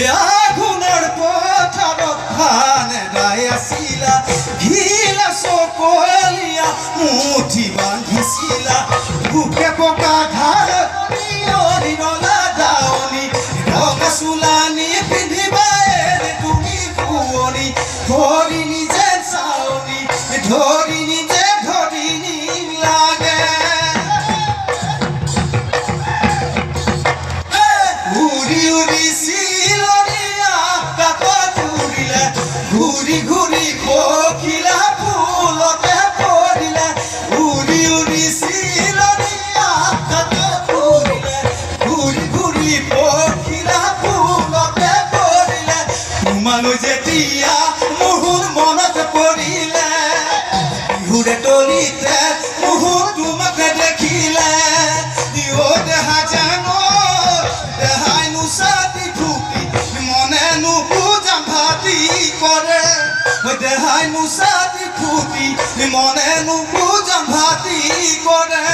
আগুনের পথাৰত ধান দাই আছিলা ঘিলা চকলিয়া মুঠি বান্ধিছিলা বুকে পকা ধান নলা দাৱনী ৰঙা চোলানি পিন্ধিবা তুমি পুৱনি ধৰি নিজে চাৱনি ধৰি নিজে ধৰিনি লাগে উৰি উৰি চিলনীয়া কাকত উৰিলে ঘূৰি ঘূৰি পখিলা ফুলতে পৰিলে উৰি উৰি চিলনীয়া কাকত উৰিলে ঘূৰি ঘূৰি পখিলা ফুলতে পৰিলে তোমালৈ যেতিয়া মোহৰ মনত পৰিলে বিহুৰে তলিতে মোহৰ তোমাক দেখিলে দিও দেহা জানো দেহাই নুচাতি ফুটি মনে নুবুজা ভাতি কৰে দেহাই নুচাতি ফুটি মনে নুবুজা ভাতি কৰে